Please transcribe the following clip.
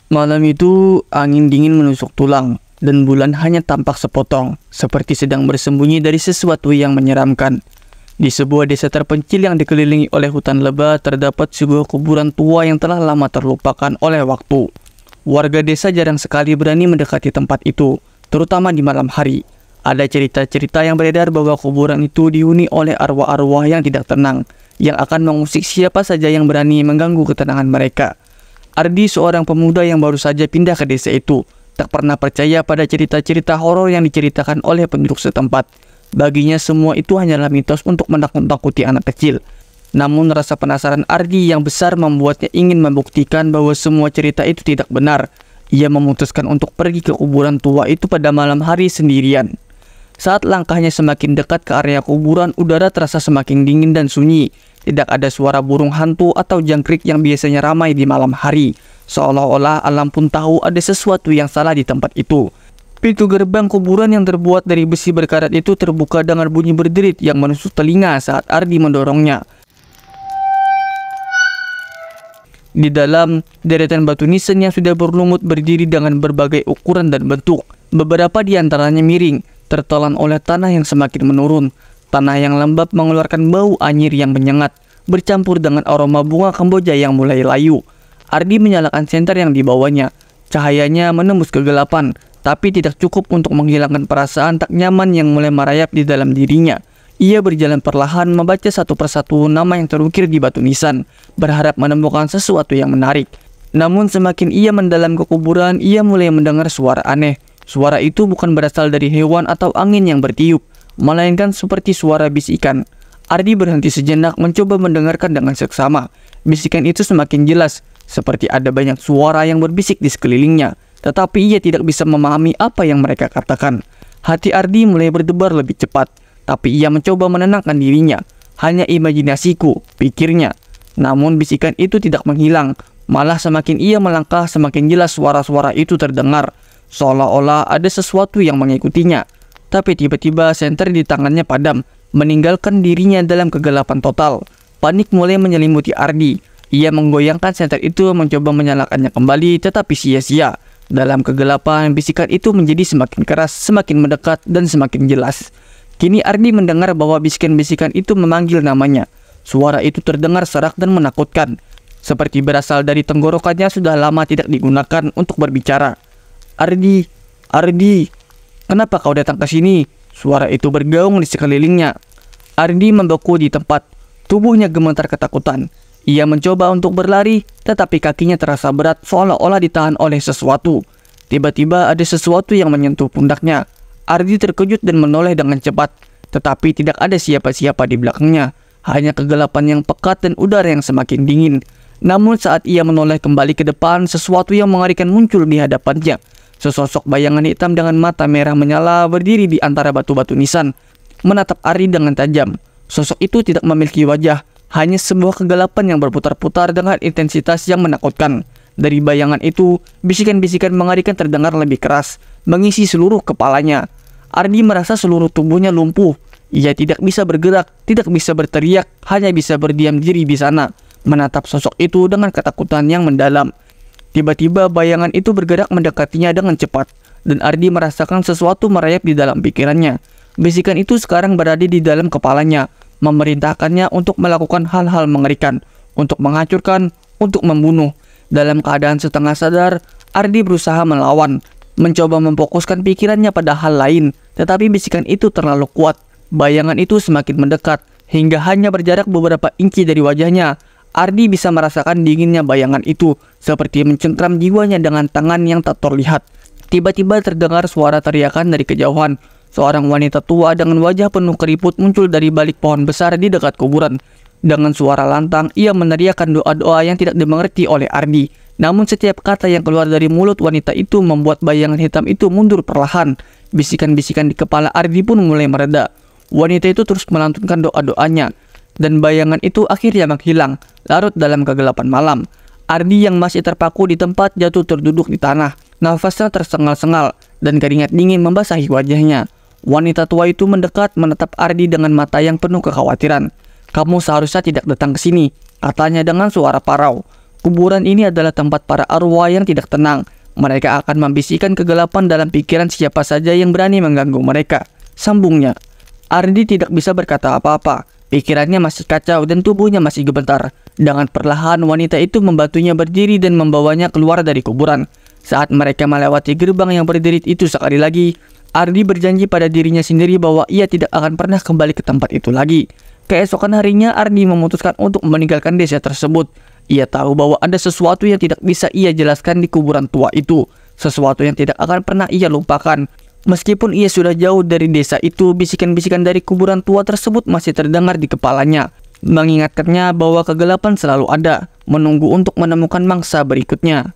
Malam itu angin dingin menusuk tulang dan bulan hanya tampak sepotong, seperti sedang bersembunyi dari sesuatu yang menyeramkan. Di sebuah desa terpencil yang dikelilingi oleh hutan lebat terdapat sebuah kuburan tua yang telah lama terlupakan oleh waktu. Warga desa jarang sekali berani mendekati tempat itu, terutama di malam hari. Ada cerita-cerita yang beredar bahwa kuburan itu dihuni oleh arwah-arwah yang tidak tenang, yang akan mengusik siapa saja yang berani mengganggu ketenangan mereka. Ardi, seorang pemuda yang baru saja pindah ke desa itu, tak pernah percaya pada cerita-cerita horor yang diceritakan oleh penduduk setempat. Baginya semua itu hanyalah mitos untuk menakut-nakuti anak kecil. Namun rasa penasaran Ardi yang besar membuatnya ingin membuktikan bahwa semua cerita itu tidak benar. Ia memutuskan untuk pergi ke kuburan tua itu pada malam hari sendirian. Saat langkahnya semakin dekat ke area kuburan, udara terasa semakin dingin dan sunyi. Tidak ada suara burung hantu atau jangkrik yang biasanya ramai di malam hari. Seolah-olah alam pun tahu ada sesuatu yang salah di tempat itu. Pintu gerbang kuburan yang terbuat dari besi berkarat itu terbuka dengan bunyi berderit yang menusuk telinga saat Ardi mendorongnya. Di dalam, deretan batu nisan yang sudah berlumut berdiri dengan berbagai ukuran dan bentuk. Beberapa di antaranya miring, tertelan oleh tanah yang semakin menurun. Tanah yang lembab mengeluarkan bau anyir yang menyengat, bercampur dengan aroma bunga Kamboja yang mulai layu. Ardi menyalakan senter yang dibawanya. Cahayanya menembus kegelapan, tapi tidak cukup untuk menghilangkan perasaan tak nyaman yang mulai merayap di dalam dirinya. Ia berjalan perlahan membaca satu persatu nama yang terukir di batu nisan, berharap menemukan sesuatu yang menarik. Namun semakin ia mendalam ke kuburan, ia mulai mendengar suara aneh. Suara itu bukan berasal dari hewan atau angin yang bertiup, melainkan seperti suara bisikan. Ardi berhenti sejenak mencoba mendengarkan dengan seksama. Bisikan itu semakin jelas, seperti ada banyak suara yang berbisik di sekelilingnya, tetapi ia tidak bisa memahami apa yang mereka katakan. Hati Ardi mulai berdebar lebih cepat, tapi ia mencoba menenangkan dirinya. Hanya imajinasiku, pikirnya. Namun bisikan itu tidak menghilang, malah semakin ia melangkah semakin jelas suara-suara itu terdengar, seolah-olah ada sesuatu yang mengikutinya. Tapi tiba-tiba senter di tangannya padam, meninggalkan dirinya dalam kegelapan total. Panik mulai menyelimuti Ardi. Ia menggoyangkan senter itu mencoba menyalakannya kembali, tetapi sia-sia. Dalam kegelapan, bisikan itu menjadi semakin keras, semakin mendekat, dan semakin jelas. Kini Ardi mendengar bahwa bisikan-bisikan itu memanggil namanya. Suara itu terdengar serak dan menakutkan, seperti berasal dari tenggorokannya sudah lama tidak digunakan untuk berbicara. Ardi, Ardi, kenapa kau datang ke sini? Suara itu bergaung di sekelilingnya. Ardi membeku di tempat, tubuhnya gemetar ketakutan. Ia mencoba untuk berlari, tetapi kakinya terasa berat seolah-olah ditahan oleh sesuatu. Tiba-tiba ada sesuatu yang menyentuh pundaknya. Ardi terkejut dan menoleh dengan cepat, tetapi tidak ada siapa-siapa di belakangnya. Hanya kegelapan yang pekat dan udara yang semakin dingin. Namun saat ia menoleh kembali ke depan, sesuatu yang mengerikan muncul di hadapannya. Sesosok bayangan hitam dengan mata merah menyala berdiri di antara batu-batu nisan, menatap Ardi dengan tajam. Sosok itu tidak memiliki wajah, hanya sebuah kegelapan yang berputar-putar dengan intensitas yang menakutkan. Dari bayangan itu, bisikan-bisikan mengerikan terdengar lebih keras, mengisi seluruh kepalanya. Ardi merasa seluruh tubuhnya lumpuh. Ia tidak bisa bergerak, tidak bisa berteriak, hanya bisa berdiam diri di sana, menatap sosok itu dengan ketakutan yang mendalam. Tiba-tiba bayangan itu bergerak mendekatinya dengan cepat, dan Ardi merasakan sesuatu merayap di dalam pikirannya. Bisikan itu sekarang berada di dalam kepalanya, memerintahkannya untuk melakukan hal-hal mengerikan, untuk menghancurkan, untuk membunuh. Dalam keadaan setengah sadar, Ardi berusaha melawan, mencoba memfokuskan pikirannya pada hal lain, tetapi bisikan itu terlalu kuat. Bayangan itu semakin mendekat, hingga hanya berjarak beberapa inci dari wajahnya. Ardi bisa merasakan dinginnya bayangan itu, seperti mencengkram jiwanya dengan tangan yang tak terlihat. Tiba-tiba terdengar suara teriakan dari kejauhan. Seorang wanita tua dengan wajah penuh keriput muncul dari balik pohon besar di dekat kuburan. Dengan suara lantang, ia meneriakkan doa-doa yang tidak dimengerti oleh Ardi. Namun setiap kata yang keluar dari mulut wanita itu membuat bayangan hitam itu mundur perlahan. Bisikan-bisikan di kepala Ardi pun mulai mereda. Wanita itu terus melantunkan doa-doanya, dan bayangan itu akhirnya menghilang, larut dalam kegelapan malam. Ardi yang masih terpaku di tempat jatuh terduduk di tanah. Nafasnya tersengal-sengal, dan keringat dingin membasahi wajahnya. Wanita tua itu mendekat menatap Ardi dengan mata yang penuh kekhawatiran. "Kamu seharusnya tidak datang ke sini," katanya dengan suara parau. Kuburan ini adalah tempat para arwah yang tidak tenang. Mereka akan membisikkan kegelapan dalam pikiran siapa saja yang berani mengganggu mereka. Sambungnya. Ardi tidak bisa berkata apa-apa. Pikirannya masih kacau dan tubuhnya masih gemetar. Dengan perlahan wanita itu membantunya berdiri dan membawanya keluar dari kuburan. Saat mereka melewati gerbang yang berderit itu sekali lagi, Ardi berjanji pada dirinya sendiri bahwa ia tidak akan pernah kembali ke tempat itu lagi. Keesokan harinya Ardi memutuskan untuk meninggalkan desa tersebut. Ia tahu bahwa ada sesuatu yang tidak bisa ia jelaskan di kuburan tua itu. Sesuatu yang tidak akan pernah ia lupakan. Meskipun ia sudah jauh dari desa itu, bisikan-bisikan dari kuburan tua tersebut masih terdengar di kepalanya. Mengingatkannya bahwa kegelapan selalu ada, menunggu untuk menemukan mangsa berikutnya.